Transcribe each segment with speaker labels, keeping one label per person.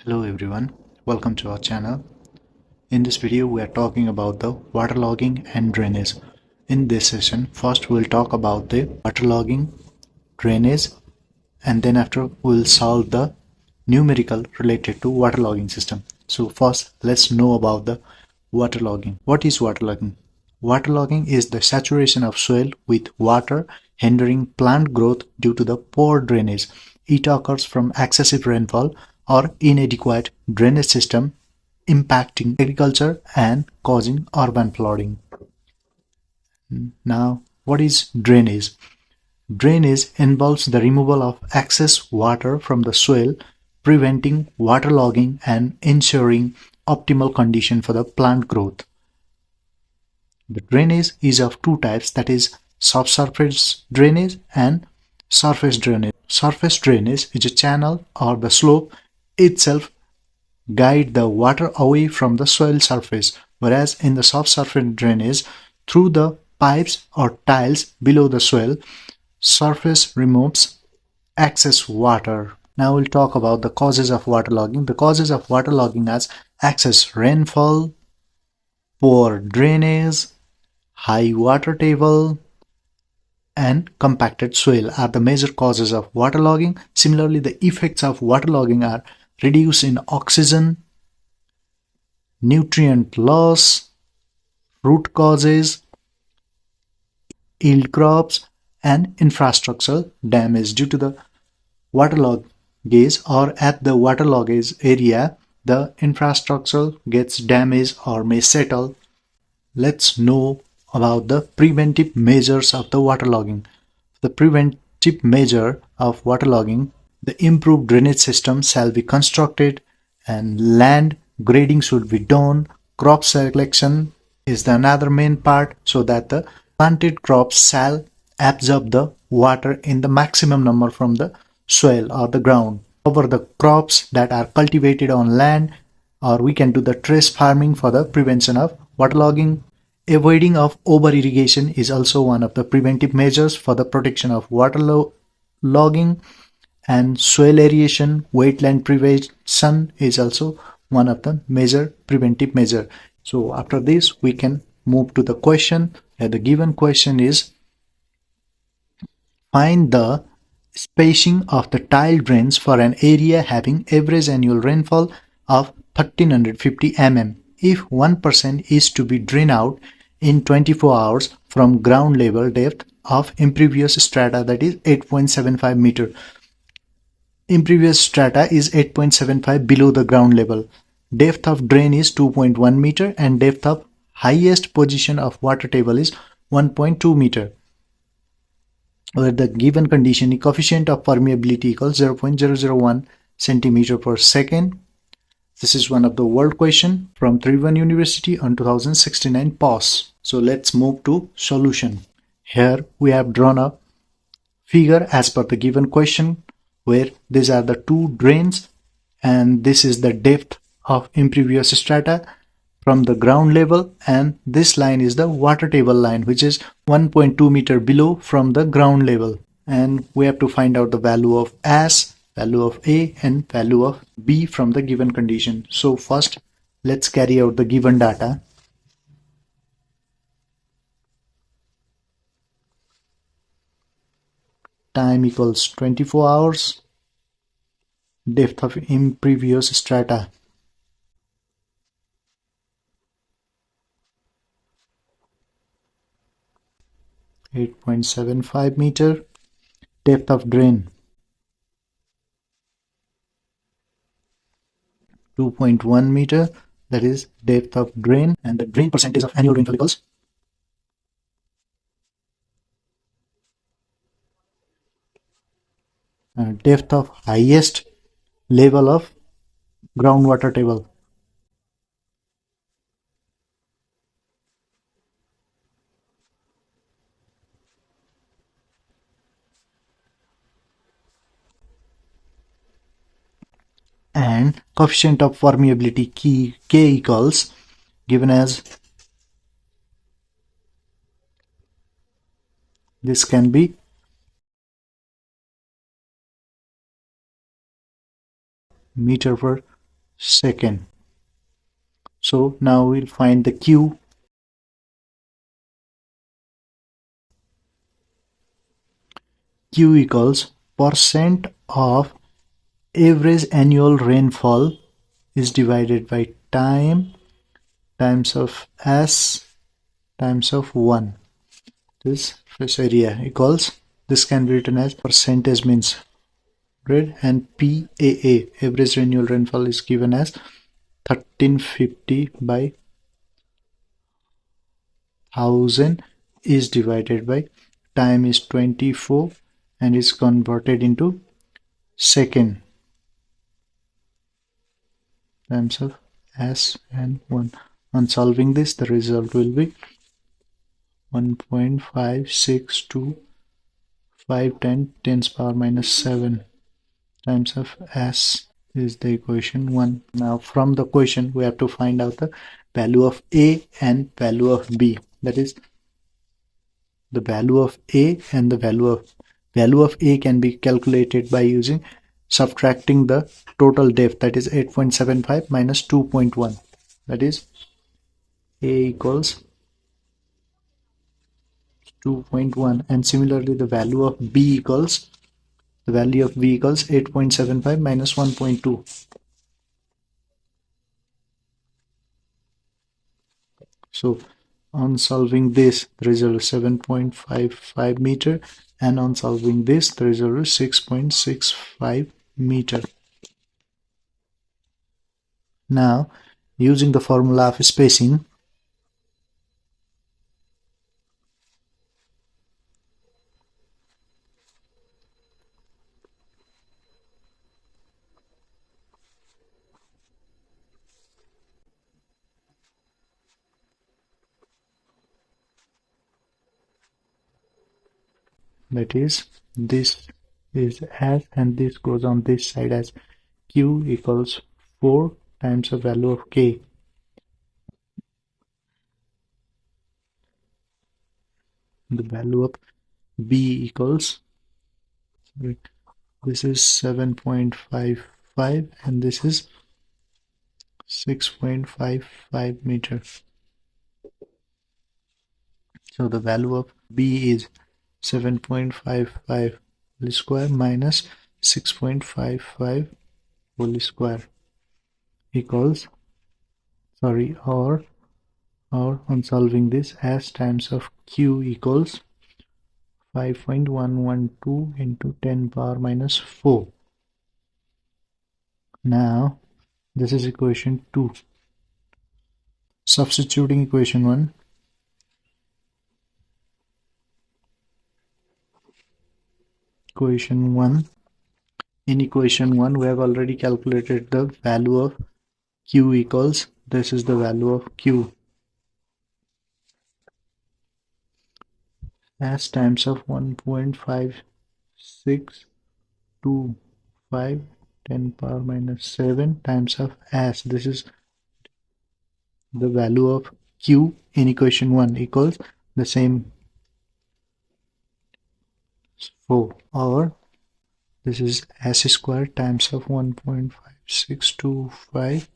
Speaker 1: Hello everyone, welcome to our channel. In this video we are talking about the waterlogging and drainage. In this session, first we'll talk about the waterlogging, drainage, and then after we'll solve the numerical related to waterlogging system. So first let's know about the waterlogging. What is waterlogging? Waterlogging is the saturation of soil with water hindering plant growth due to the poor drainage. It occurs from excessive rainfall or inadequate drainage system impacting agriculture and causing urban flooding. Now, what is drainage? Drainage involves the removal of excess water from the soil, preventing waterlogging and ensuring optimal condition for the plant growth. The drainage is of two types, that is subsurface drainage and surface drainage. Surface drainage is a channel or the slope itself guide the water away from the soil surface, whereas in the subsurface drainage, through the pipes or tiles below the soil, surface removes excess water. Now we'll talk about the causes of waterlogging. The causes of waterlogging are excess rainfall, poor drainage, high water table, and compacted soil are the major causes of waterlogging. Similarly, the effects of waterlogging are reduce in oxygen, nutrient loss, root causes, yield crops, and infrastructural damage due to the waterloggage or at the waterloggage area, the infrastructure gets damaged or may settle. Let's know about the preventive measures of the waterlogging. The preventive measure of waterlogging, the improved drainage system shall be constructed and land grading should be done. Crop selection is the another main part so that the planted crops shall absorb the water in the maximum number from the soil or the ground. Cover the crops that are cultivated on land, or we can do the terrace farming for the prevention of waterlogging. Avoiding of over irrigation is also one of the preventive measures for the protection of waterlogging, and soil aeration, wetland prevention is also one of the major preventive measure. So after this we can move to the question. The given question is, find the spacing of the tile drains for an area having average annual rainfall of 1350 mm. If 1% is to be drained out in 24 hours from ground level depth of impervious strata, that is 8.75 meter. Impervious strata is 8.75 below the ground level. Depth of drain is 2.1 meter and depth of highest position of water table is 1.2 meter. Where the given condition coefficient of permeability equals 0.001 centimeter per second. This is one of the world question from Tribhuvan University on 2069 POS. So let's move to solution. Here we have drawn a figure as per the given question where these are the two drains and this is the depth of impervious strata from the ground level, and this line is the water table line which is 1.2 meter below from the ground level, and we have to find out the value of S, value of A, and value of B from the given condition. So first let's carry out the given data. Time equals 24 hours. Depth of impervious strata 8.75 meter. Depth of drain 2.1 meter, that is depth of drain, and the drain percentage of annual rainfall equals depth of highest level of groundwater table. And coefficient of permeability K equals given as, this can be meter per second. So now we'll find the Q. Q equals percent of average annual rainfall is divided by time times of S times of 1. This surface area equals, this can be written as percentage means grid, and PAA average annual rainfall is given as 1350 by 1000 is divided by time is 24 and is converted into second times of S and 1. On solving this, the result will be 1.562510 10 power minus 7 times of S is the equation 1. Now from the equation we have to find out the value of A and value of B. That is, the value of A and the value of A can be calculated by using subtracting the total depth, that is 8.75 minus 2.1, that is A equals 2.1, and similarly the value of B equals 8.75 minus 1.2. So on solving this, the result is 7.55 meter, and on solving this, the result is 6.65 meter. Now, using the formula of spacing, that is, this is as, and this goes on this side as Q equals 4 times the value of K. The value of B equals, this is 7.55 and this is 6.55 meter. So the value of B is 7.55 whole square minus 6.55 whole square equals, or on solving this, S times of Q equals 5.112 into 10 power minus 4. Now this is equation 2. Substituting equation 1, in equation 1 we have already calculated the value of Q equals, this is the value of Q, S times of 1.5625 10 power minus 7 times of S, this is the value of Q in equation 1 equals the same 4, or this is S square times of 1.5625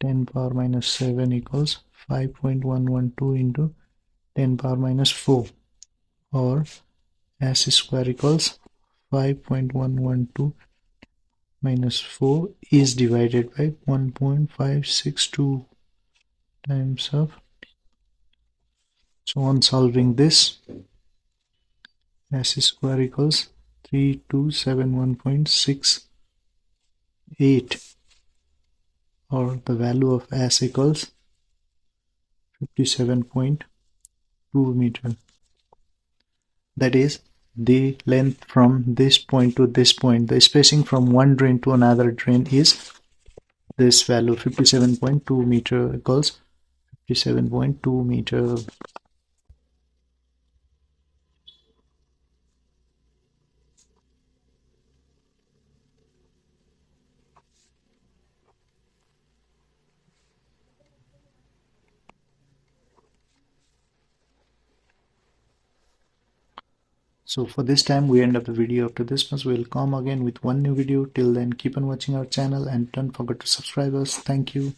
Speaker 1: 10 power minus 7 equals 5.112 into 10 power minus 4, or S square equals 5.112 minus 4 is divided by 1.562 times of. So on solving this, S square equals 3271.68, or the value of S equals 57.2 meter. That is, the length from this point to this point, the spacing from one drain to another drain is this value, 57.2 meter equals 57.2 meter. So for this time we end up the video. After this much we'll come again with one new video. Till then, keep on watching our channel and don't forget to subscribe us. Thank you.